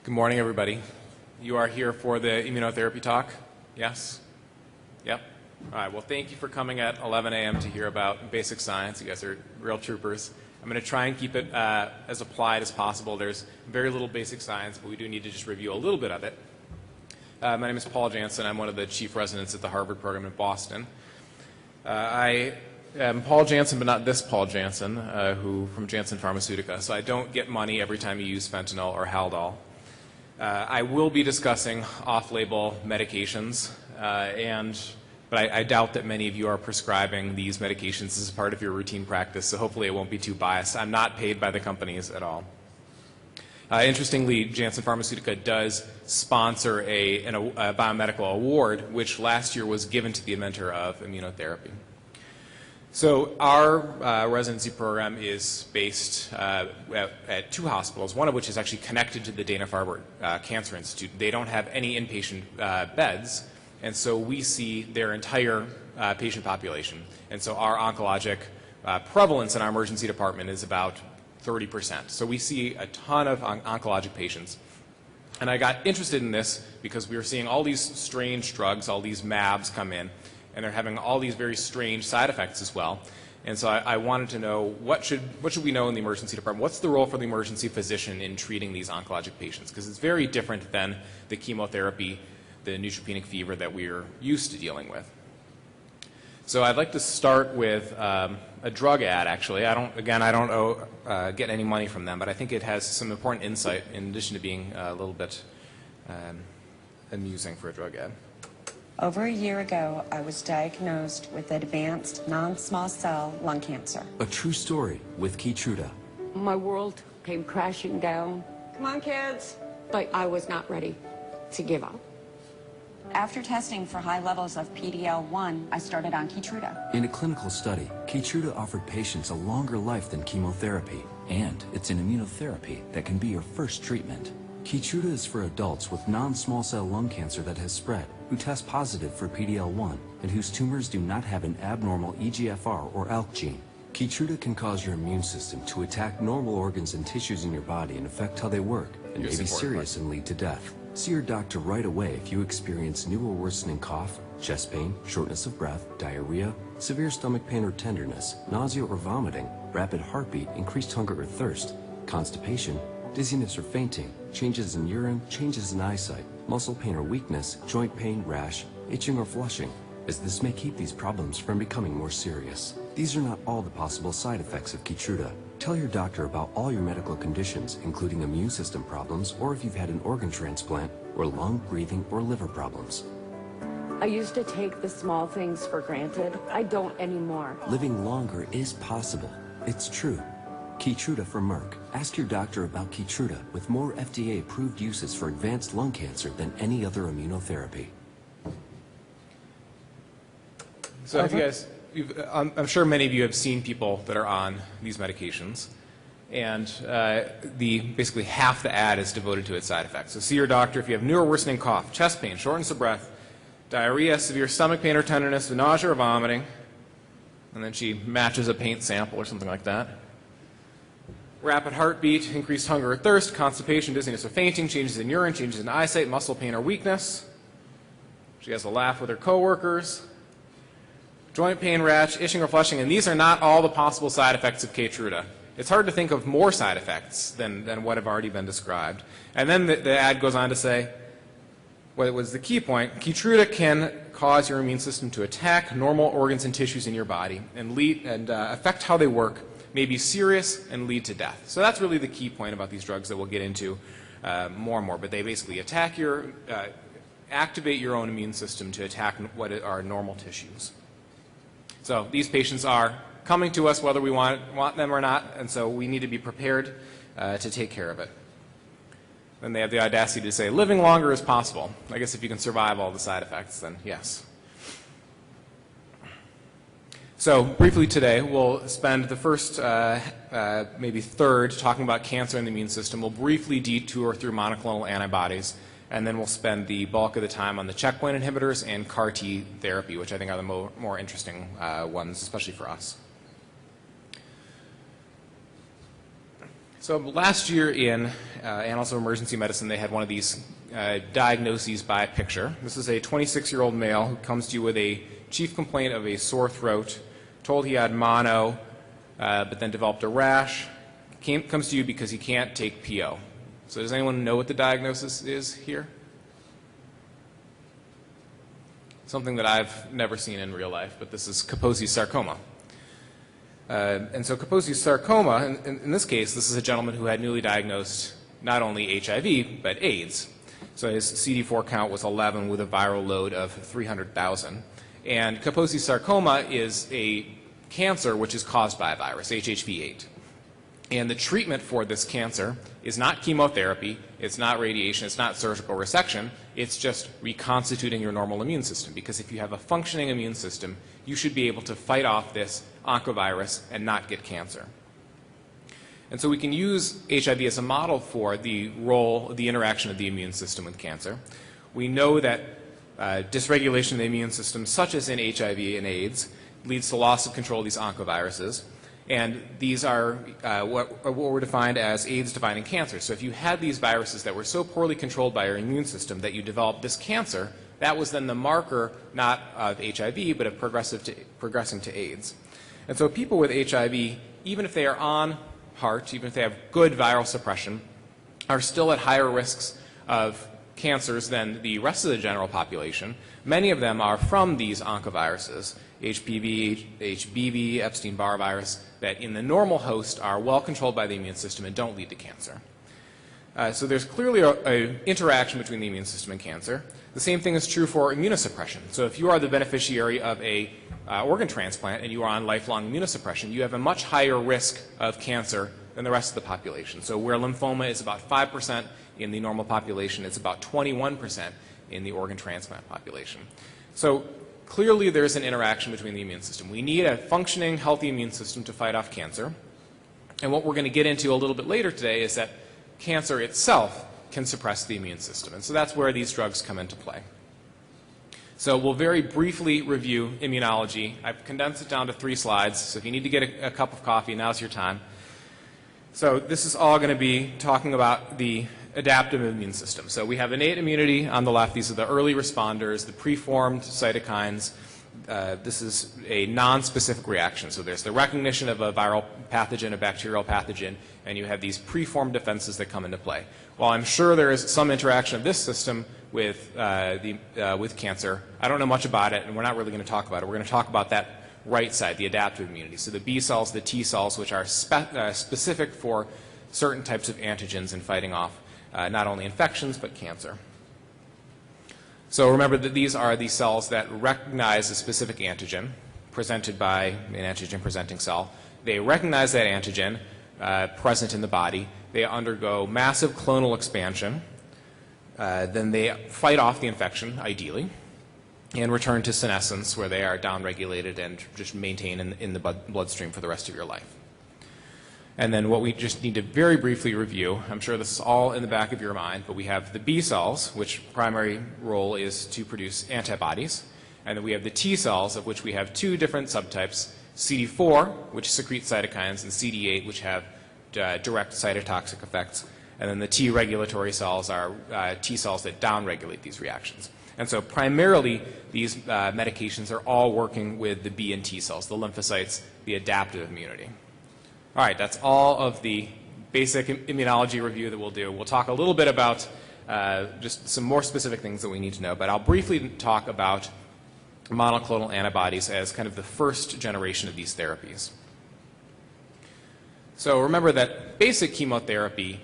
Good morning, everybody. You are here for the immunotherapy talk? Yes? Yep? All right, well, thank you for coming at 11 a.m. to hear about basic science. You guys are real troopers. I'm going to try and keep it as applied as possible. There's very little basic science, but we do need to just review a little bit of it. My name is Paul Jansson. I'm one of the chief residents at the Harvard program in Boston. I am Paul Jansson, but not this Paul Jansson, who from Jansson Pharmaceutica. So I don't get money every time you use fentanyl or Haldol. I will be discussing off-label medications, but I doubt that many of you are prescribing these medications as part of your routine practice, so hopefully it won't be too biased. I'm not paid by the companies at all. Interestingly, Jansson Pharmaceutica does sponsor a biomedical award, which last year was given to the inventor of immunotherapy. So our residency program is based at two hospitals, one of which is actually connected to the Dana-Farber Cancer Institute. They don't have any inpatient beds, and so we see their entire patient population. And so our oncologic prevalence in our emergency department is about 30%. So we see a ton of oncologic patients. And I got interested in this because we were seeing all these strange drugs, all these MABs come in, and they're having all these very strange side effects as well. And so I wanted to know what should we know in the emergency department? What's the role for the emergency physician in treating these oncologic patients? Because it's very different than the chemotherapy, the neutropenic fever that we're used to dealing with. So I'd like to start with a drug ad, actually. I don't get any money from them, but I think it has some important insight in addition to being a little bit amusing for a drug ad. Over a year ago, I was diagnosed with advanced non-small cell lung cancer. A true story with Keytruda. My world came crashing down. Come on, kids. But I was not ready to give up. After testing for high levels of PD-L1, I started on Keytruda. In a clinical study, Keytruda offered patients a longer life than chemotherapy. And it's an immunotherapy that can be your first treatment. Keytruda is for adults with non-small cell lung cancer that has spread, who test positive for PD-L1, and whose tumors do not have an abnormal EGFR or ALK gene. Keytruda can cause your immune system to attack normal organs and tissues in your body and affect how they work, and may be serious and lead to death. See your doctor right away if you experience new or worsening cough, chest pain, shortness of breath, diarrhea, severe stomach pain or tenderness, nausea or vomiting, rapid heartbeat, increased hunger or thirst, constipation, dizziness or fainting, changes in urine, changes in eyesight, muscle pain or weakness, joint pain, rash, itching or flushing, as this may keep these problems from becoming more serious. These are not all the possible side effects of Keytruda. Tell your doctor about all your medical conditions, including immune system problems, or if you've had an organ transplant, or lung, breathing, or liver problems. I used to take the small things for granted. I don't anymore. Living longer is possible. It's true. Keytruda from Merck. Ask your doctor about Keytruda with more FDA-approved uses for advanced lung cancer than any other immunotherapy. So if you guys, I'm sure many of you have seen people that are on these medications, and basically half the ad is devoted to its side effects. So see your doctor if you have new or worsening cough, chest pain, shortness of breath, diarrhea, severe stomach pain or tenderness, nausea or vomiting, and then she matches a paint sample or something like that. Rapid heartbeat, increased hunger or thirst, constipation, dizziness or fainting, changes in urine, changes in eyesight, muscle pain or weakness. She has a laugh with her coworkers. Joint pain, rash, itching or flushing, and these are not all the possible side effects of Keytruda. It's hard to think of more side effects than what have already been described. And then the ad goes on to say, what was the key point, Keytruda can cause your immune system to attack normal organs and tissues in your body and affect how they work, may be serious and lead to death. So that's really the key point about these drugs that we'll get into more and more. But they basically activate your own immune system to attack what are normal tissues. So these patients are coming to us whether we want them or not, and so we need to be prepared to take care of it. Then they have the audacity to say, living longer is possible. I guess if you can survive all the side effects, then yes. So briefly today, we'll spend the first, maybe third, talking about cancer and the immune system. We'll briefly detour through monoclonal antibodies, and then we'll spend the bulk of the time on the checkpoint inhibitors and CAR T therapy, which I think are the more interesting ones, especially for us. So last year in Annals of Emergency Medicine, they had one of these diagnoses by picture. This is a 26-year-old male who comes to you with a chief complaint of a sore throat, told he had mono, but then developed a rash, comes to you because he can't take PO. So does anyone know what the diagnosis is here? Something that I've never seen in real life, but this is Kaposi sarcoma. And so Kaposi sarcoma, in this case, this is a gentleman who had newly diagnosed not only HIV, but AIDS. So his CD4 count was 11 with a viral load of 300,000. And Kaposi sarcoma is a cancer which is caused by a virus, HHV8. And the treatment for this cancer is not chemotherapy, it's not radiation, it's not surgical resection, it's just reconstituting your normal immune system. Because if you have a functioning immune system, you should be able to fight off this oncovirus and not get cancer. And so we can use HIV as a model for the role, the interaction of the immune system with cancer. We know that dysregulation of the immune system, such as in HIV and AIDS, leads to loss of control of these oncoviruses. And these are what were defined as AIDS-defining cancer. So if you had these viruses that were so poorly controlled by your immune system that you developed this cancer, that was then the marker not of HIV, but of progressing to AIDS. And so people with HIV, even if they are on HAART, even if they have good viral suppression, are still at higher risks of cancers than the rest of the general population. Many of them are from these oncoviruses, HPV, HBV, Epstein-Barr virus, that in the normal host are well controlled by the immune system and don't lead to cancer. So there's clearly an interaction between the immune system and cancer. The same thing is true for immunosuppression. So if you are the beneficiary of a organ transplant and you are on lifelong immunosuppression, you have a much higher risk of cancer than the rest of the population. So where lymphoma is about 5% in the normal population, it's about 21% in the organ transplant population. So clearly there's an interaction between the immune system. We need a functioning, healthy immune system to fight off cancer. And what we're going to get into a little bit later today is that cancer itself can suppress the immune system. And so that's where these drugs come into play. So we'll very briefly review immunology. I've condensed it down to 3 slides, so if you need to get a cup of coffee, now's your time. So this is all going to be talking about the adaptive immune system. So we have innate immunity on the left. These are the early responders, the preformed cytokines. This is a non-specific reaction. So there's the recognition of a viral pathogen, a bacterial pathogen, and you have these preformed defenses that come into play. While I'm sure there is some interaction of this system with cancer, I don't know much about it, and we're not really going to talk about it. We're going to talk about that right side, the adaptive immunity. So the B cells, the T cells, which are specific for certain types of antigens in fighting off not only infections but cancer. So remember that these are the cells that recognize a specific antigen presented by an antigen-presenting cell. They recognize that antigen present in the body. They undergo massive clonal expansion. Then they fight off the infection, ideally, and return to senescence, where they are downregulated and just maintain in the bloodstream for the rest of your life. And then what we just need to very briefly review, I'm sure this is all in the back of your mind, but we have the B cells, which primary role is to produce antibodies. And then we have the T cells, of which we have 2 different subtypes, CD4, which secrete cytokines, and CD8, which have direct cytotoxic effects. And then the T regulatory cells are T cells that downregulate these reactions. And so primarily these medications are all working with the B and T cells, the lymphocytes, the adaptive immunity. All right, that's all of the basic immunology review that we'll do. We'll talk a little bit about just some more specific things that we need to know, but I'll briefly talk about monoclonal antibodies as kind of the first generation of these therapies. So remember that basic chemotherapy,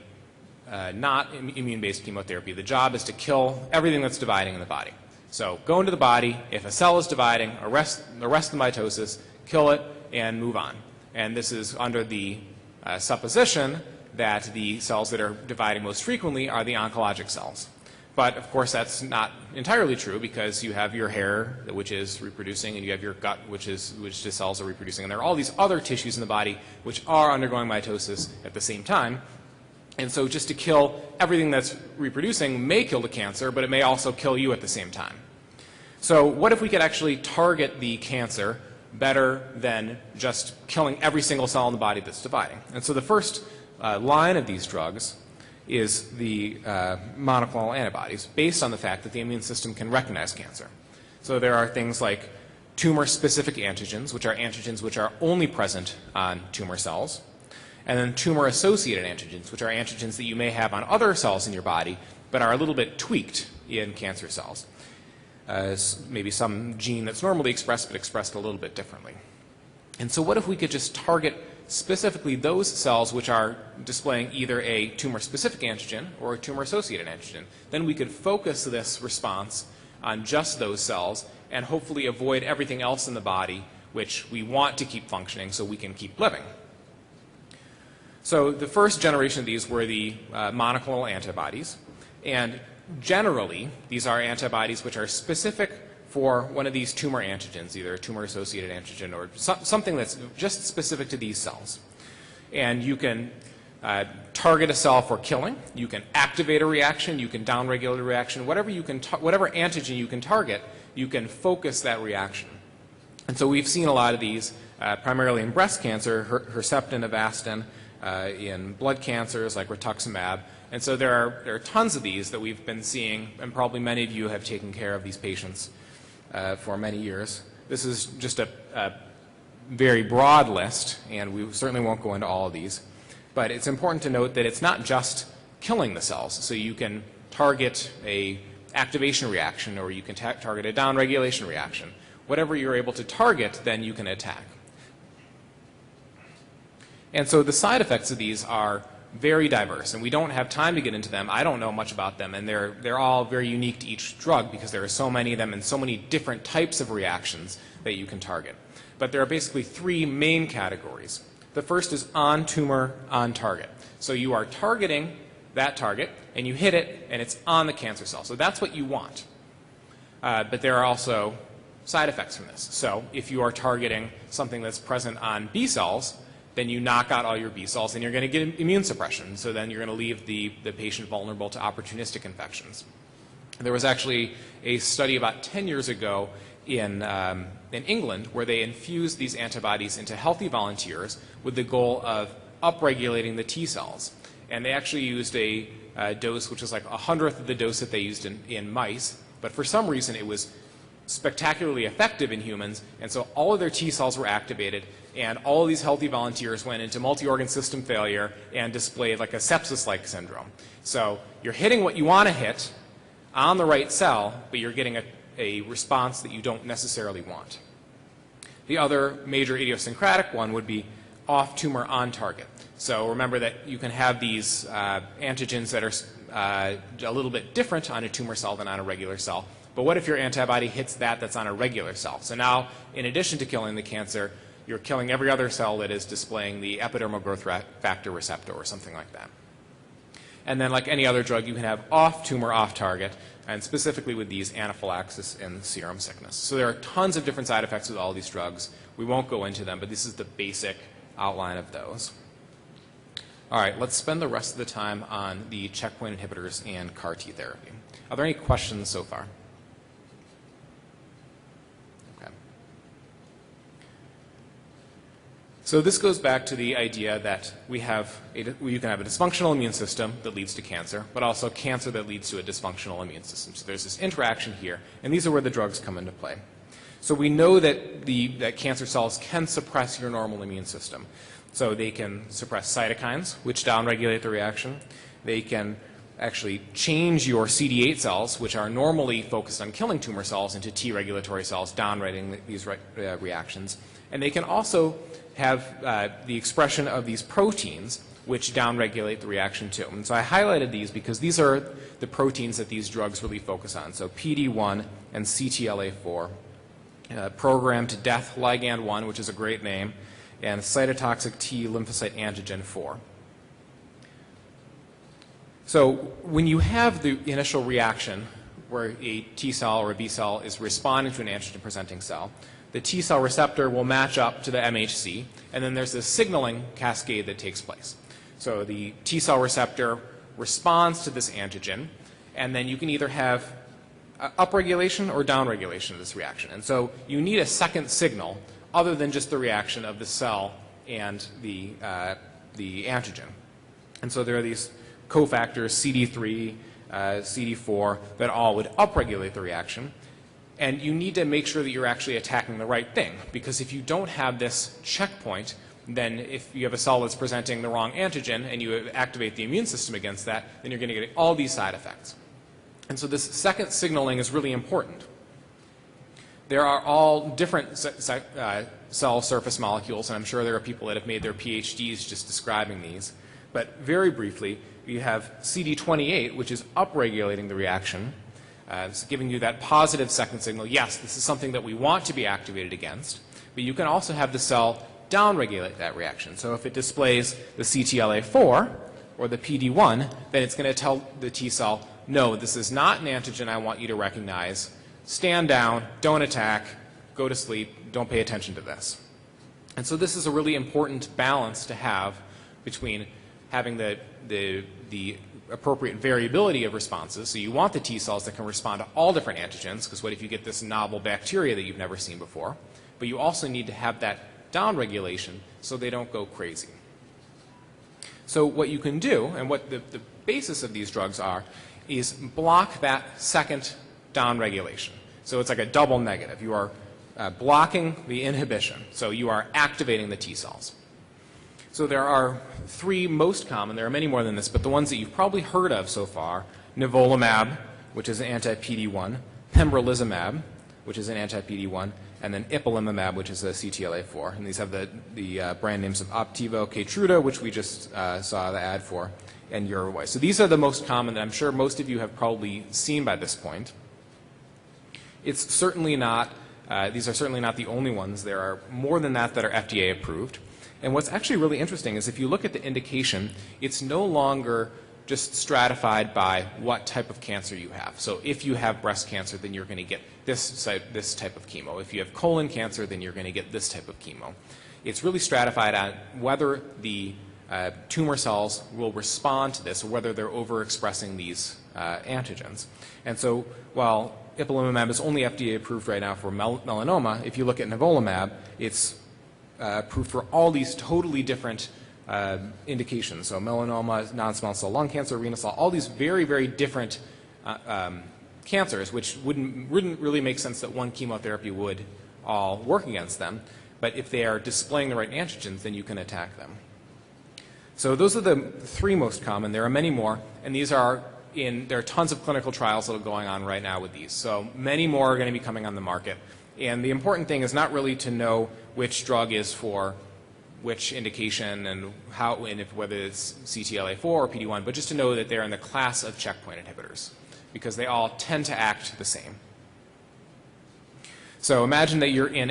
not immune-based chemotherapy, the job is to kill everything that's dividing in the body. So go into the body, if a cell is dividing, arrest the mitosis, kill it, and move on. And this is under the supposition that the cells that are dividing most frequently are the oncologic cells. But of course that's not entirely true, because you have your hair, which is reproducing, and you have your gut, which the cells are reproducing. And there are all these other tissues in the body which are undergoing mitosis at the same time. And so just to kill everything that's reproducing may kill the cancer, but it may also kill you at the same time. So what if we could actually target the cancer better than just killing every single cell in the body that's dividing? And so the first line of these drugs is the monoclonal antibodies, based on the fact that the immune system can recognize cancer. So there are things like tumor-specific antigens, which are antigens which are only present on tumor cells, and then tumor-associated antigens, which are antigens that you may have on other cells in your body, but are a little bit tweaked in cancer cells. Maybe some gene that's normally expressed, but expressed a little bit differently. And so what if we could just target specifically those cells which are displaying either a tumor-specific antigen or a tumor-associated antigen? Then we could focus this response on just those cells and hopefully avoid everything else in the body which we want to keep functioning so we can keep living. So the first generation of these were the monoclonal antibodies, and generally these are antibodies which are specific for one of these tumor antigens, either a tumor-associated antigen or something that's just specific to these cells. And you can target a cell for killing, you can activate a reaction, you can downregulate a reaction, whatever antigen you can target, you can focus that reaction. And so we've seen a lot of these, primarily in breast cancer, Herceptin, Avastin, in blood cancers like rituximab. And so there are tons of these that we've been seeing, and probably many of you have taken care of these patients for many years. This is just a very broad list, and we certainly won't go into all of these. But it's important to note that it's not just killing the cells. So you can target a activation reaction, or you can target a downregulation reaction. Whatever you're able to target, then you can attack. And so the side effects of these are very diverse, and we don't have time to get into them. I don't know much about them, and they're all very unique to each drug because there are so many of them and so many different types of reactions that you can target. But there are basically three main categories. The first is on tumor, on target. So you are targeting that target, and you hit it, and it's on the cancer cell. So that's what you want. But there are also side effects from this. So if you are targeting something that's present on B cells, then you knock out all your B cells and you're going to get immune suppression. So then you're going to leave the patient vulnerable to opportunistic infections. There was actually a study about 10 years ago in England where they infused these antibodies into healthy volunteers with the goal of upregulating the T cells. And they actually used a dose which was like 1/100th of the dose that they used in mice. But for some reason it was spectacularly effective in humans, and so all of their T cells were activated, and all of these healthy volunteers went into multi-organ system failure and displayed like a sepsis-like syndrome. So you're hitting what you want to hit on the right cell, but you're getting a response that you don't necessarily want. The other major idiosyncratic one would be off-tumor, on-target. So remember that you can have these antigens that are a little bit different on a tumor cell than on a regular cell. But what if your antibody hits that's on a regular cell? So now, in addition to killing the cancer, you're killing every other cell that is displaying the epidermal growth factor receptor or something like that. And then like any other drug, you can have off-tumor, off-target, and specifically with these, anaphylaxis and serum sickness. So there are tons of different side effects with all these drugs. We won't go into them, but this is the basic outline of those. All right, let's spend the rest of the time on the checkpoint inhibitors and CAR T therapy. Are there any questions so far? So this goes back to the idea that you can have a dysfunctional immune system that leads to cancer, but also cancer that leads to a dysfunctional immune system. So there's this interaction here, and these are where the drugs come into play. So we know that that cancer cells can suppress your normal immune system. So they can suppress cytokines, which downregulate the reaction. They can actually change your CD8 cells, which are normally focused on killing tumor cells, into T regulatory cells, downregulating these reactions. And they can also have the expression of these proteins which downregulate the reaction too. And so I highlighted these because these are the proteins that these drugs really focus on. So PD1 and CTLA4, programmed to death ligand 1, which is a great name, and cytotoxic T lymphocyte antigen 4. So when you have the initial reaction where a T cell or a B cell is responding to an antigen-presenting cell, the T cell receptor will match up to the MHC, and then there's this signaling cascade that takes place. So the T cell receptor responds to this antigen, and then you can either have upregulation or downregulation of this reaction. And so you need a second signal other than just the reaction of the cell and the antigen. And so there are these cofactors, CD3, CD4, that all would upregulate the reaction. And you need to make sure that you're actually attacking the right thing, because if you don't have this checkpoint, then if you have a cell that's presenting the wrong antigen and you activate the immune system against that, then you're going to get all these side effects. And so this second signaling is really important. There are all different cell surface molecules, and I'm sure there are people that have made their PhDs just describing these. But very briefly, you have CD28, which is upregulating the reaction. It's giving you that positive second signal. Yes, this is something that we want to be activated against. But you can also have the cell downregulate that reaction. So if it displays the CTLA4 or the PD1, then it's going to tell the T cell, no, this is not an antigen I want you to recognize. Stand down, don't attack, go to sleep, don't pay attention to this. And so this is a really important balance to have between having the appropriate variability of responses. So you want the T cells that can respond to all different antigens, because what if you get this novel bacteria that you've never seen before? But you also need to have that downregulation so they don't go crazy. So what you can do, and what the basis of these drugs are, is block that second downregulation. So it's like a double negative. You are blocking the inhibition. So you are activating the T cells. So there are three most common. There are many more than this, but the ones that you've probably heard of so far: nivolumab, which is an anti-PD1, pembrolizumab, which is an anti-PD1, and then ipilimumab, which is a CTLA4. And these have the brand names of Optivo, Keytruda, which we just saw the ad for, and Yervoy. So these are the most common that I'm sure most of you have probably seen by this point. It's certainly not, these are certainly not the only ones. There are more than that that are FDA approved. And what's actually really interesting is if you look at the indication, it's no longer just stratified by what type of cancer you have. So if you have breast cancer, then you're going to get this type of chemo. If you have colon cancer, then you're going to get this type of chemo. It's really stratified on whether the tumor cells will respond to this or whether they're overexpressing these antigens. And so while ipilimumab is only FDA approved right now for melanoma, if you look at nivolumab, it's approved for all these totally different indications. So melanoma, non-small cell lung cancer, renal cell, all these very, very different cancers, which wouldn't really make sense that one chemotherapy would all work against them. But if they are displaying the right antigens, then you can attack them. So those are the three most common. There are many more, and these are there are tons of clinical trials that are going on right now with these. So many more are going to be coming on the market. And the important thing is not really to know which drug is for which indication and how, and whether it's CTLA4 or PD1, but just to know that they're in the class of checkpoint inhibitors, because they all tend to act the same. So imagine that you're in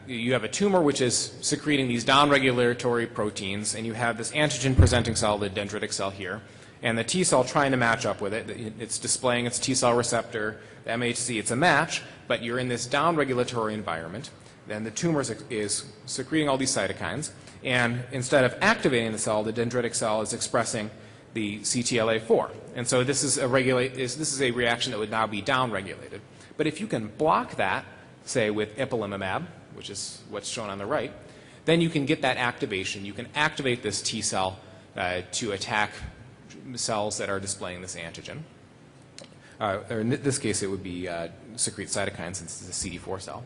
you have a tumor which is secreting these downregulatory proteins, and you have this antigen-presenting cell, the dendritic cell here, and the T cell trying to match up with it. It's displaying its T cell receptor, the MHC. It's a match, but you're in this downregulatory environment. Then the tumor is secreting all these cytokines, and instead of activating the cell, the dendritic cell is expressing the CTLA4. And so this is a reaction that would now be downregulated. But if you can block that, say with ipilimumab, which is what's shown on the right, then you can get that activation. You can activate this T cell to attack cells that are displaying this antigen. Or in this case, it would be secrete cytokines, since it's a CD4 cell.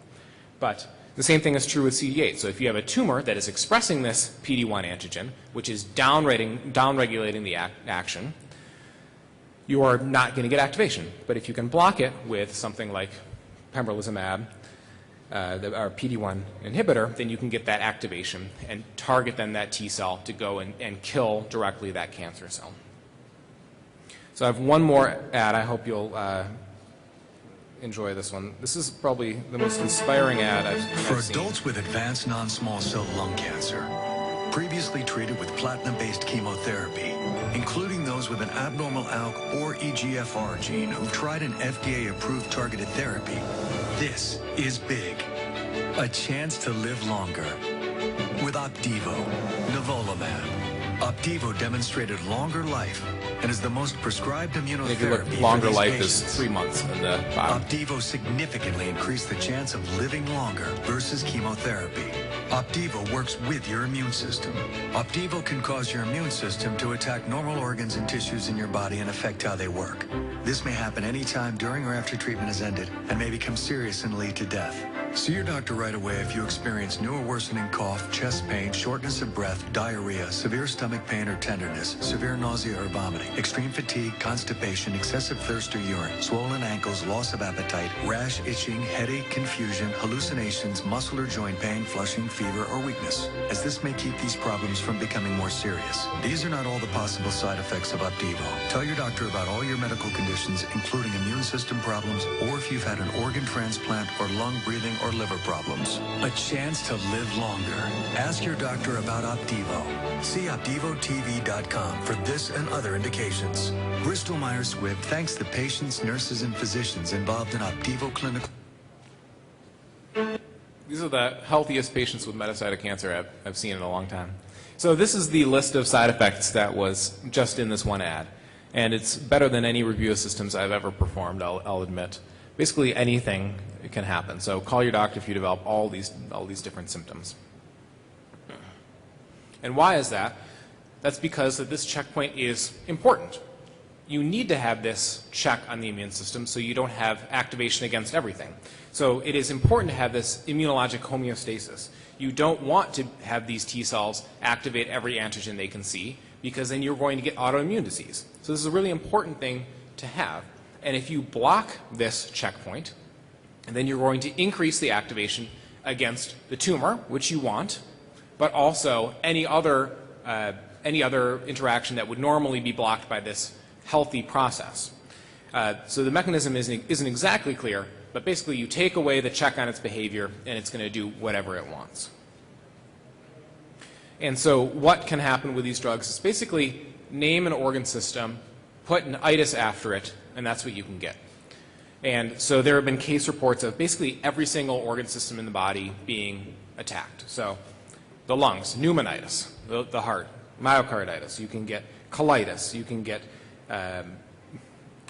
But the same thing is true with CD8. So if you have a tumor that is expressing this PD1 antigen, which is downregulating the action, you are not going to get activation. But if you can block it with something like pembrolizumab, our PD1 inhibitor, then you can get that activation and target then that T cell to go and kill directly that cancer cell. So I have one more ad. I hope you'll enjoy this one. This is probably the most inspiring ad I've seen. For adults with advanced non-small cell lung cancer, previously treated with platinum-based chemotherapy, including those with an abnormal ALK or EGFR gene who've tried an FDA-approved targeted therapy, this is big. A chance to live longer. With Optivo, nivolumab. Optivo demonstrated longer life and is the most prescribed And if you immunotherapy look, for longer these life patients. is 3 months in the bottom. Opdivo significantly increased the chance of living longer versus chemotherapy. Opdivo works with your immune system. Opdivo can cause your immune system to attack normal organs and tissues in your body and affect how they work. This may happen anytime during or after treatment has ended and may become serious and lead to death. See your doctor right away if you experience new or worsening cough, chest pain, shortness of breath, diarrhea, severe stomach pain or tenderness, severe nausea or vomiting, extreme fatigue, constipation, excessive thirst or urine, swollen ankles, loss of appetite, rash, itching, headache, confusion, hallucinations, muscle or joint pain, flushing, fever, or weakness, as this may keep these problems from becoming more serious. These are not all the possible side effects of Opdivo. Tell your doctor about all your medical conditions, including immune system problems, or if you've had an organ transplant or lung, breathing, or liver problems. A chance to live longer. Ask your doctor about Opdivo. See OpdivoTV.com for this and other indications. Bristol Myers Squibb thanks the patients, nurses, and physicians involved in Opdivo clinical. These are the healthiest patients with metastatic cancer I've seen in a long time. So this is the list of side effects that was just in this one ad. And it's better than any review of systems I've ever performed, I'll admit. Basically anything can happen. So call your doctor if you develop all these different symptoms. And why is that? That's because this checkpoint is important. You need to have this check on the immune system so you don't have activation against everything. So it is important to have this immunologic homeostasis. You don't want to have these T cells activate every antigen they can see, because then you're going to get autoimmune disease. So this is a really important thing to have. And if you block this checkpoint, then you're going to increase the activation against the tumor, which you want, but also any other interaction that would normally be blocked by this healthy process. So the mechanism isn't exactly clear, but basically you take away the check on its behavior and it's going to do whatever it wants. And so what can happen with these drugs is basically name an organ system, put an itis after it, and that's what you can get. And so there have been case reports of basically every single organ system in the body being attacked. So the lungs, pneumonitis, the heart, myocarditis, you can get colitis, you can get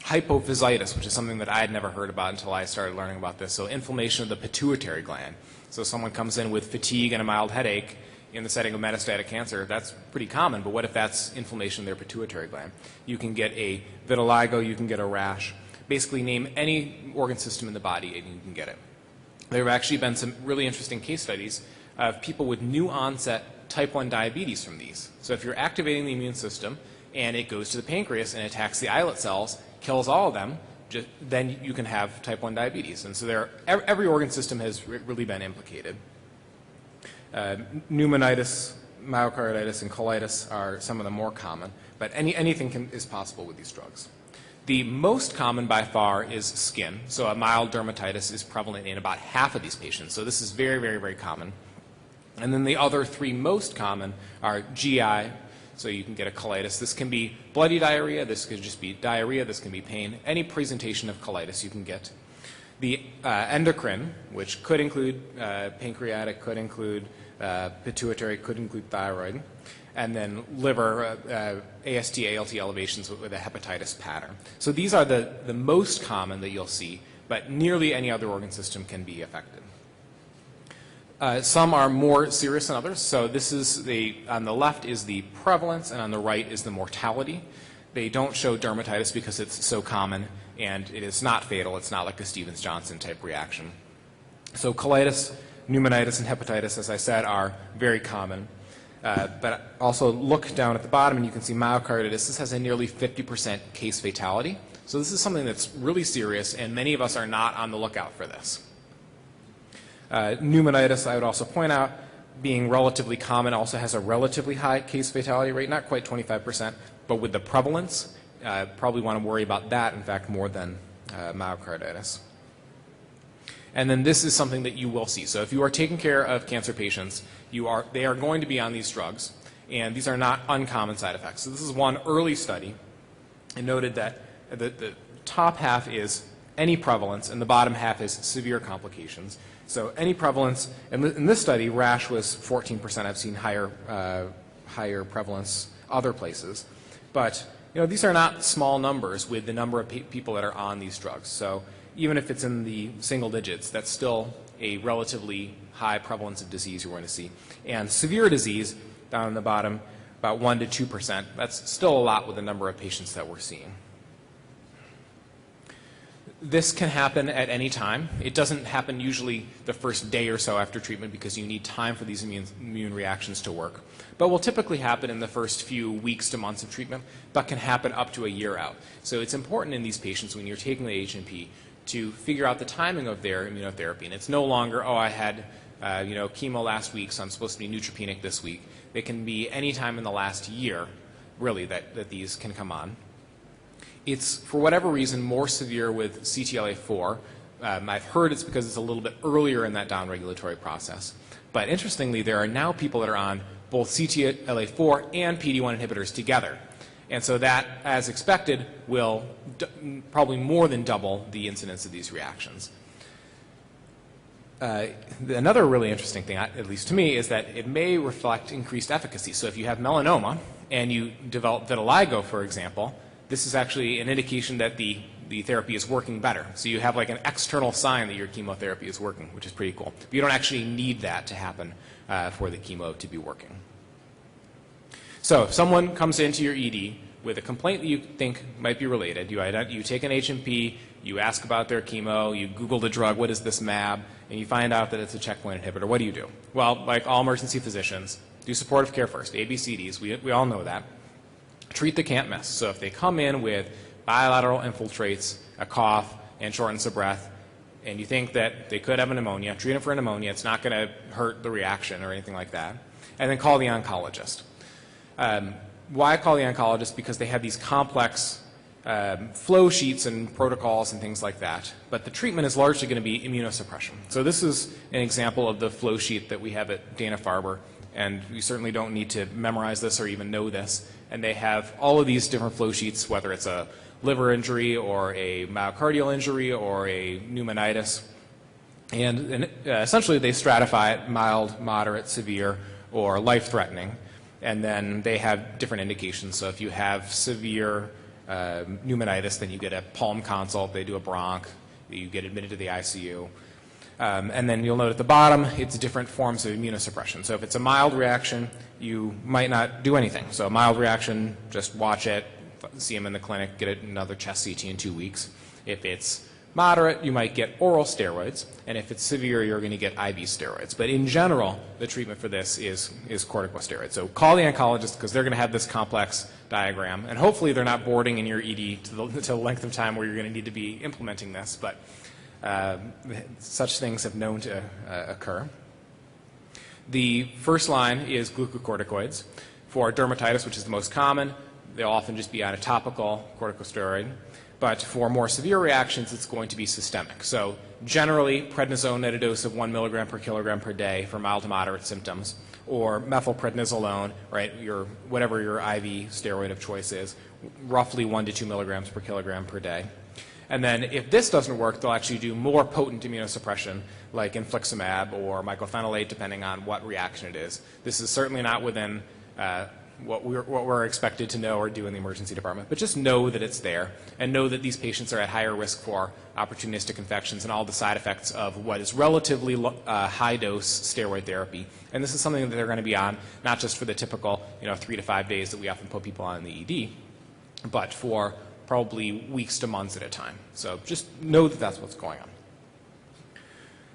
hypophysitis, which is something that I had never heard about until I started learning about this. So inflammation of the pituitary gland. So someone comes in with fatigue and a mild headache in the setting of metastatic cancer, that's pretty common, but what if that's inflammation of their pituitary gland? You can get a vitiligo, you can get a rash. Basically name any organ system in the body and you can get it. There have actually been some really interesting case studies of people with new onset type 1 diabetes from these. So if you're activating the immune system and it goes to the pancreas and attacks the islet cells, kills all of them, then you can have type 1 diabetes. And so every organ system has really been implicated. Pneumonitis, myocarditis, and colitis are some of the more common, but anything is possible with these drugs. The most common by far is skin. So a mild dermatitis is prevalent in about half of these patients. So this is very, very, very common. And then the other three most common are GI. So you can get a colitis. This can be bloody diarrhea. This could just be diarrhea. This can be pain. Any presentation of colitis you can get. The endocrine, which could include pancreatic, could include pituitary, could include thyroid, and then liver, AST, ALT elevations with a hepatitis pattern. So these are the most common that you'll see, but nearly any other organ system can be affected. Some are more serious than others. So this is on the left is the prevalence, and on the right is the mortality. They don't show dermatitis because it's so common, and it is not fatal. It's not like a Stevens-Johnson type reaction. So colitis, pneumonitis, and hepatitis, as I said, are very common. But also look down at the bottom and you can see myocarditis. This has a nearly 50% case fatality. So this is something that's really serious, and many of us are not on the lookout for this. Pneumonitis, I would also point out, being relatively common, also has a relatively high case fatality rate, not quite 25%, but with the prevalence, probably want to worry about that, in fact, more than myocarditis. And then this is something that you will see. So if you are taking care of cancer patients, they are going to be on these drugs, and these are not uncommon side effects. So this is one early study, and noted that the top half is any prevalence, and the bottom half is severe complications. So any prevalence, in this study, rash was 14%. I've seen higher prevalence other places. But these are not small numbers with the number of people that are on these drugs. So even if it's in the single digits, that's still a relatively high prevalence of disease you're going to see. And severe disease, down in the bottom, about 1% to 2%. That's still a lot with the number of patients that we're seeing. This can happen at any time. It doesn't happen usually the first day or so after treatment because you need time for these immune reactions to work. But will typically happen in the first few weeks to months of treatment, but can happen up to a year out. So it's important in these patients when you're taking the H&P to figure out the timing of their immunotherapy. And it's no longer, oh, I had chemo last week, so I'm supposed to be neutropenic this week. It can be any time in the last year, really, that these can come on. It's, for whatever reason, more severe with CTLA-4. I've heard it's because it's a little bit earlier in that downregulatory process. But interestingly, there are now people that are on both CTLA-4 and PD-1 inhibitors together. And so that, as expected, will probably more than double the incidence of these reactions. Another really interesting thing, at least to me, is that it may reflect increased efficacy. So if you have melanoma and you develop vitiligo, for example, this is actually an indication that the therapy is working better. So you have like an external sign that your chemotherapy is working, which is pretty cool. But you don't actually need that to happen for the chemo to be working. So if someone comes into your ED with a complaint that you think might be related, you take an H&P, you ask about their chemo, you Google the drug, what is this MAB, and you find out that it's a checkpoint inhibitor. What do you do? Well, like all emergency physicians, do supportive care first, ABCDs, we all know that. Treat the can't miss. So if they come in with bilateral infiltrates, a cough, and shortness of breath, and you think that they could have a pneumonia, treat them for a pneumonia. It's not going to hurt the reaction or anything like that. And then call the oncologist. Why call the oncologist? Because they have these complex flow sheets and protocols and things like that. But the treatment is largely going to be immunosuppression. So this is an example of the flow sheet that we have at Dana-Farber. And we certainly don't need to memorize this or even know this. And they have all of these different flow sheets, whether it's a liver injury or a myocardial injury or a pneumonitis. And essentially they stratify it mild, moderate, severe, or life-threatening. And then they have different indications. So if you have severe pneumonitis, then you get a palm consult, they do a bronch, you get admitted to the ICU. And then you'll note at the bottom, it's different forms of immunosuppression. So if it's a mild reaction, you might not do anything. So a mild reaction, just watch it, see them in the clinic, get another chest CT in 2 weeks. If it's moderate, you might get oral steroids. And if it's severe, you're going to get IV steroids. But in general, the treatment for this is corticosteroids. So call the oncologist because they're going to have this complex diagram. And hopefully they're not boarding in your ED to the length of time where you're going to need to be implementing this. But such things have known to occur. The first line is glucocorticoids. For dermatitis, which is the most common, they'll often just be on a topical corticosteroid. But for more severe reactions, it's going to be systemic. So generally, prednisone at a dose of 1 milligram per kilogram per day for mild to moderate symptoms, or methylprednisolone, right, whatever your IV steroid of choice is, roughly 1 to 2 milligrams per kilogram per day. And then if this doesn't work, they'll actually do more potent immunosuppression like infliximab or mycophenolate, depending on what reaction it is. This is certainly not within what we're expected to know or do in the emergency department, but just know that it's there and know that these patients are at higher risk for opportunistic infections and all the side effects of what is relatively high-dose steroid therapy. And this is something that they're going to be on, not just for the typical 3 to 5 days that we often put people on in the ED, but for probably weeks to months at a time. So just know that that's what's going on.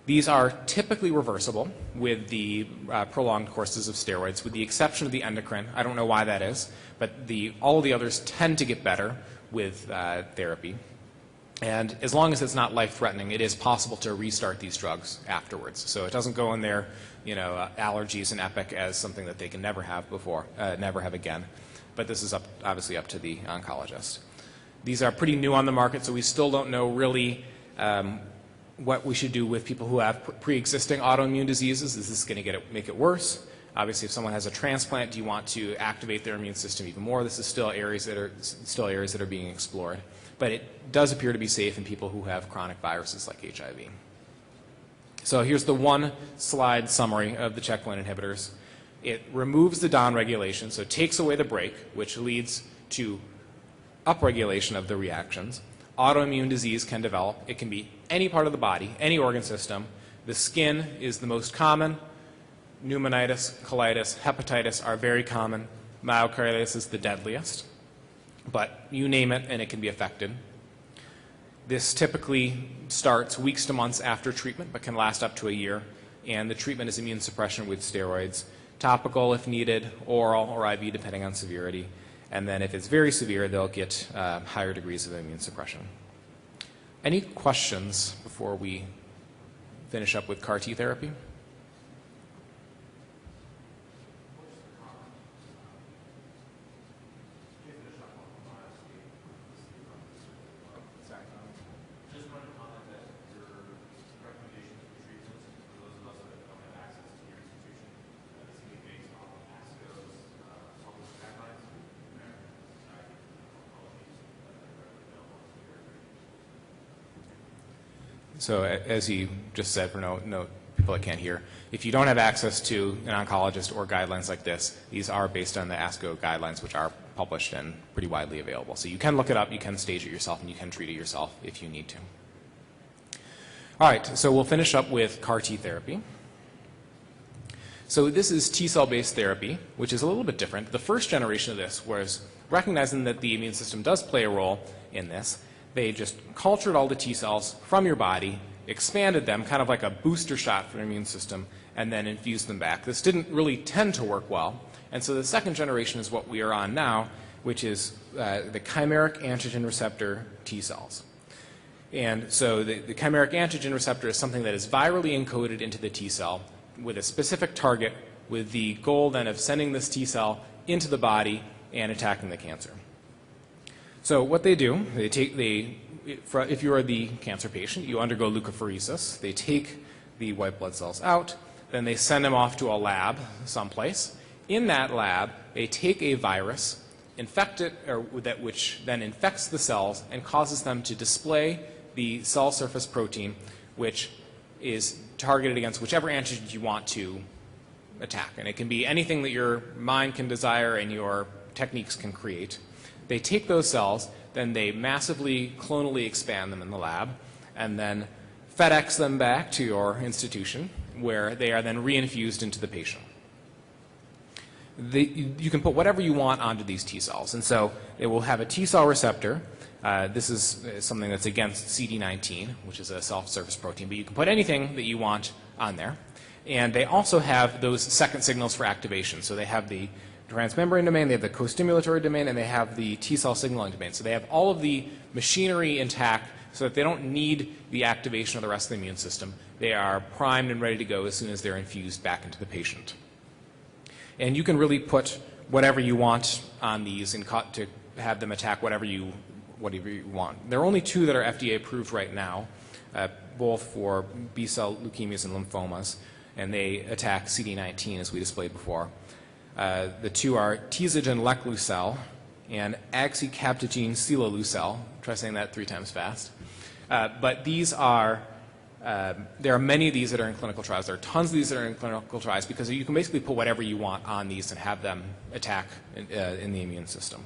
These are typically reversible with the prolonged courses of steroids, with the exception of the endocrine. I don't know why that is, but all of the others tend to get better with therapy. And as long as it's not life-threatening, it is possible to restart these drugs afterwards. So it doesn't go in their allergies and EPIC as something that they can never have before, never have again. But this is obviously up to the oncologist. These are pretty new on the market, so we still don't know really what we should do with people who have pre-existing autoimmune diseases. Is this going to make it worse? Obviously, if someone has a transplant, do you want to activate their immune system even more? This is still areas that are being explored. But it does appear to be safe in people who have chronic viruses like HIV. So here's the one slide summary of the checkpoint inhibitors. It removes the downregulation, so it takes away the brake, which leads to upregulation of the reactions. Autoimmune disease can develop. It can be any part of the body, any organ system. The skin is the most common. Pneumonitis, colitis, hepatitis are very common. Myocarditis is the deadliest. But you name it and it can be affected. This typically starts weeks to months after treatment, but can last up to a year. And the treatment is immune suppression with steroids, topical if needed, oral or IV depending on severity. And then if it's very severe, they'll get higher degrees of immune suppression. Any questions before we finish up with CAR T therapy? So as you just said, for no people that can't hear, if you don't have access to an oncologist or guidelines like this, these are based on the ASCO guidelines, which are published and pretty widely available. So you can look it up, you can stage it yourself, and you can treat it yourself if you need to. All right, so we'll finish up with CAR T therapy. So this is T-cell based therapy, which is a little bit different. The first generation of this was recognizing that the immune system does play a role in this. They just cultured all the T cells from your body, expanded them, kind of like a booster shot for the immune system, and then infused them back. This didn't really tend to work well. And so the second generation is what we are on now, which is the chimeric antigen receptor T cells. And so the chimeric antigen receptor is something that is virally encoded into the T cell with a specific target, with the goal then of sending this T cell into the body and attacking the cancer. So what they do, if you are the cancer patient, you undergo leukapheresis. They take the white blood cells out, then they send them off to a lab someplace. In that lab, they take a virus, infect it, which then infects the cells and causes them to display the cell surface protein, which is targeted against whichever antigen you want to attack. And it can be anything that your mind can desire and your techniques can create. They take those cells, then they massively clonally expand them in the lab, and then FedEx them back to your institution, where they are then reinfused into the patient. You can put whatever you want onto these T cells, and so it will have a T cell receptor. This is something that's against CD19, which is a self-surface protein, but you can put anything that you want on there. And they also have those second signals for activation. So they have the transmembrane domain, they have the co-stimulatory domain, and they have the T-cell signaling domain. So they have all of the machinery intact so that they don't need the activation of the rest of the immune system. They are primed and ready to go as soon as they're infused back into the patient. And you can really put whatever you want on these and to have them attack whatever you want. There are only two that are FDA approved right now, both for B-cell leukemias and lymphomas, and they attack CD19 as we displayed before. The two are Tesogen Leclucel and Axicabtagene Ciloleucel. Try saying that 3 times fast. But these are, there are many of these that are in clinical trials. There are tons of these that are in clinical trials because you can basically put whatever you want on these and have them attack in the immune system.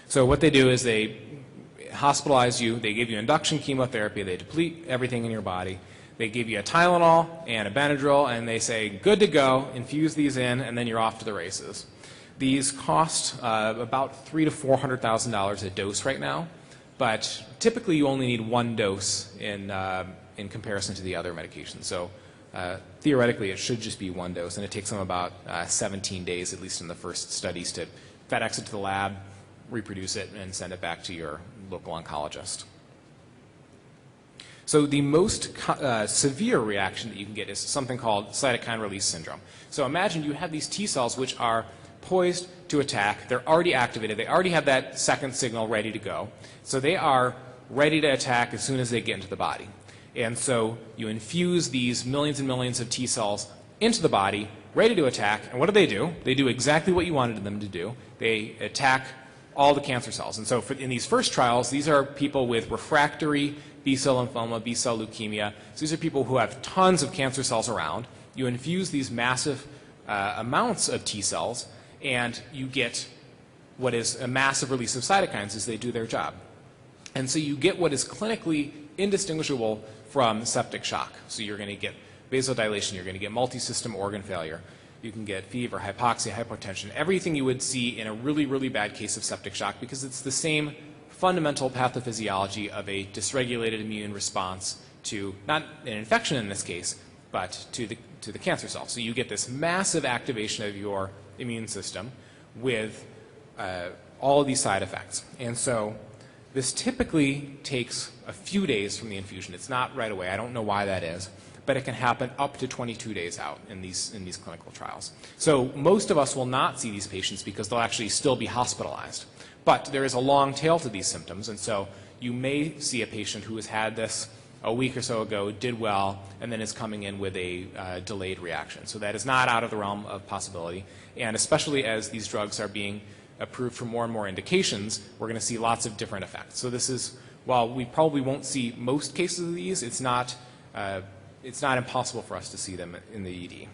So what they do is they hospitalize you, they give you induction chemotherapy, they deplete everything in your body. They give you a Tylenol and a Benadryl, and they say, good to go, infuse these in, and then you're off to the races. These cost about $300,000 to $400,000 a dose right now, but typically you only need one dose in comparison to the other medications. So theoretically, it should just be one dose, and it takes them about 17 days, at least in the first studies, to FedEx it to the lab, reproduce it, and send it back to your local oncologist. So the most severe reaction that you can get is something called cytokine release syndrome. So imagine you have these T cells which are poised to attack. They're already activated. They already have that second signal ready to go. So they are ready to attack as soon as they get into the body. And so you infuse these millions and millions of T cells into the body, ready to attack. And what do? They do exactly what you wanted them to do. They attack all the cancer cells. And so in these first trials, these are people with refractory B-cell lymphoma, B-cell leukemia. So these are people who have tons of cancer cells around. You infuse these massive amounts of T cells, and you get what is a massive release of cytokines as they do their job. And so you get what is clinically indistinguishable from septic shock. So you're going to get vasodilation, you're going to get multi-system organ failure, you can get fever, hypoxia, hypotension, everything you would see in a really, really bad case of septic shock, because it's the same fundamental pathophysiology of a dysregulated immune response to, not an infection in this case, but to the cancer cell. So you get this massive activation of your immune system with all of these side effects. And so this typically takes a few days from the infusion. It's not right away. I don't know why that is, but it can happen up to 22 days out in these clinical trials. So most of us will not see these patients because they'll actually still be hospitalized. But there is a long tail to these symptoms, and so you may see a patient who has had this a week or so ago, did well, and then is coming in with a delayed reaction. So that is not out of the realm of possibility, and especially as these drugs are being approved for more and more indications, we're going to see lots of different effects. So this is, while we probably won't see most cases of these, it's not impossible for us to see them in the ED.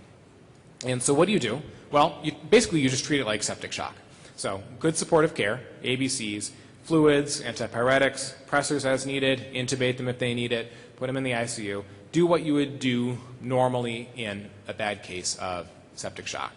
And so what do? Well, basically you just treat it like septic shock. So good supportive care, ABCs, fluids, antipyretics, pressors as needed, intubate them if they need it, put them in the ICU, do what you would do normally in a bad case of septic shock.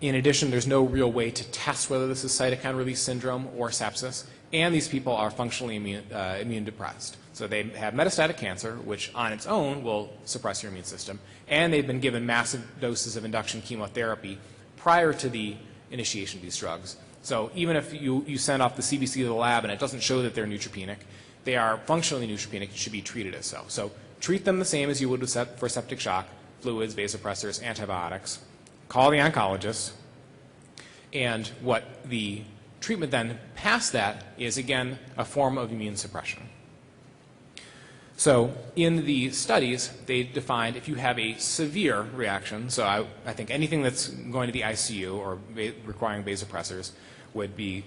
In addition, there's no real way to test whether this is cytokine release syndrome or sepsis, and these people are functionally immune depressed. So they have metastatic cancer, which on its own will suppress your immune system, and they've been given massive doses of induction chemotherapy prior to the initiation of these drugs. So even if you send off the CBC to the lab and it doesn't show that they're neutropenic, they are functionally neutropenic and should be treated as so. So treat them the same as you would for septic shock, fluids, vasopressors, antibiotics. Call the oncologist. And what the treatment then past that is, again, a form of immune suppression. So in the studies, they defined if you have a severe reaction, so I think anything that's going to the ICU or requiring vasopressors would be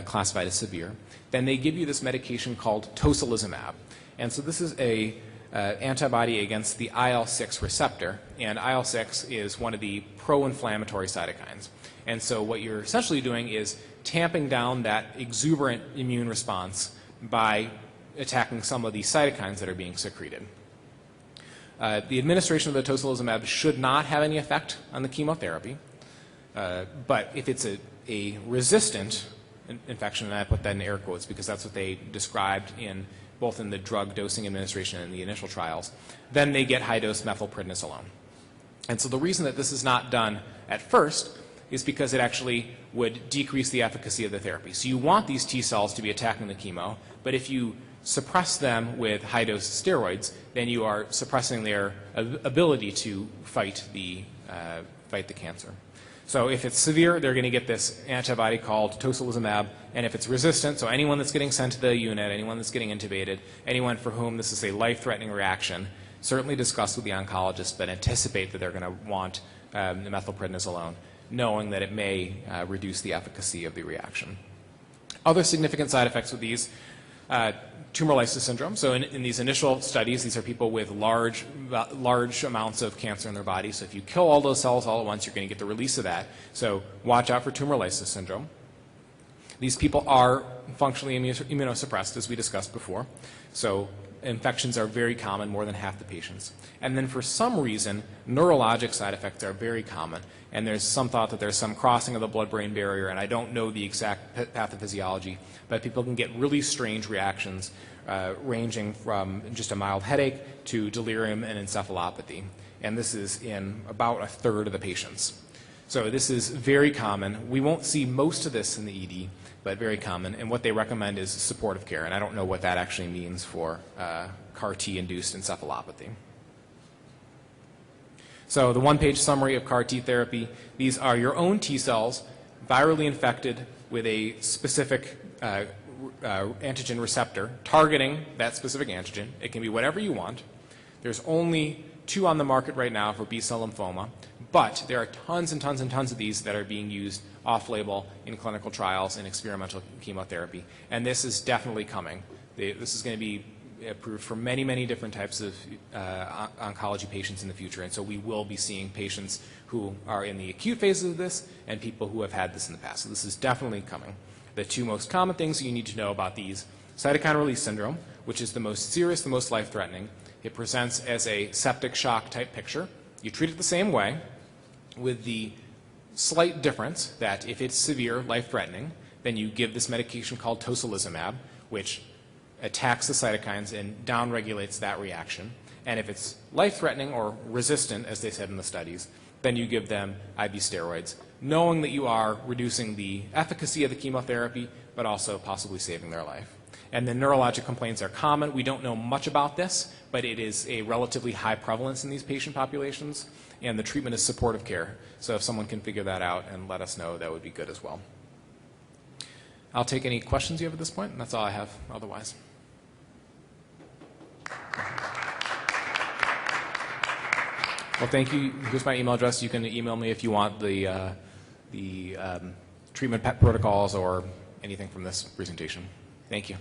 classified as severe, then they give you this medication called tocilizumab. And so this is a antibody against the IL-6 receptor, and IL-6 is one of the pro-inflammatory cytokines. And so what you're essentially doing is tamping down that exuberant immune response by attacking some of the cytokines that are being secreted. The administration of the tocilizumab should not have any effect on the chemotherapy, but if it's a resistant infection, and I put that in air quotes because that's what they described both in the drug dosing administration and the initial trials, then they get high-dose methylprednisolone. And so the reason that this is not done at first is because it actually would decrease the efficacy of the therapy. So you want these T cells to be attacking the chemo, but if you suppress them with high-dose steroids, then you are suppressing their ability to fight the cancer. So if it's severe, they're going to get this antibody called tocilizumab, and if it's resistant, so anyone that's getting sent to the unit, anyone that's getting intubated, anyone for whom this is a life-threatening reaction, certainly discuss with the oncologist, but anticipate that they're going to want the methylprednisolone, knowing that it may reduce the efficacy of the reaction. Other significant side effects with these, tumor lysis syndrome. So in these initial studies, these are people with large amounts of cancer in their body. So if you kill all those cells all at once, you're going to get the release of that. So watch out for tumor lysis syndrome. These people are functionally immunosuppressed, as we discussed before. So infections are very common, more than half the patients. And then for some reason, neurologic side effects are very common. And there's some thought that there's some crossing of the blood-brain barrier, and I don't know the exact pathophysiology, but people can get really strange reactions ranging from just a mild headache to delirium and encephalopathy. And this is in about a third of the patients. So this is very common. We won't see most of this in the ED, but very common. And what they recommend is supportive care. And I don't know what that actually means for CAR-T-induced encephalopathy. So the one-page summary of CAR-T therapy, these are your own T cells virally infected with a specific antigen receptor targeting that specific antigen. It can be whatever you want. There's only 2 on the market right now for B-cell lymphoma, but there are tons and tons and tons of these that are being used off-label in clinical trials and experimental chemotherapy, and this is definitely coming. This is going to be approved for many, many different types of oncology patients in the future. And so we will be seeing patients who are in the acute phases of this and people who have had this in the past. So this is definitely coming. The two most common things you need to know about these: cytokine release syndrome, which is the most serious, the most life-threatening. It presents as a septic shock type picture. You treat it the same way, with the slight difference that if it's severe, life-threatening, then you give this medication called tocilizumab, which attacks the cytokines and downregulates that reaction. And if it's life-threatening or resistant, as they said in the studies, then you give them IV steroids, knowing that you are reducing the efficacy of the chemotherapy, but also possibly saving their life. And the neurologic complaints are common. We don't know much about this, but it is a relatively high prevalence in these patient populations, and the treatment is supportive care. So if someone can figure that out and let us know, that would be good as well. I'll take any questions you have at this point, and that's all I have otherwise. Well, thank you. Here's my email address. You can email me if you want the treatment protocols or anything from this presentation. Thank you.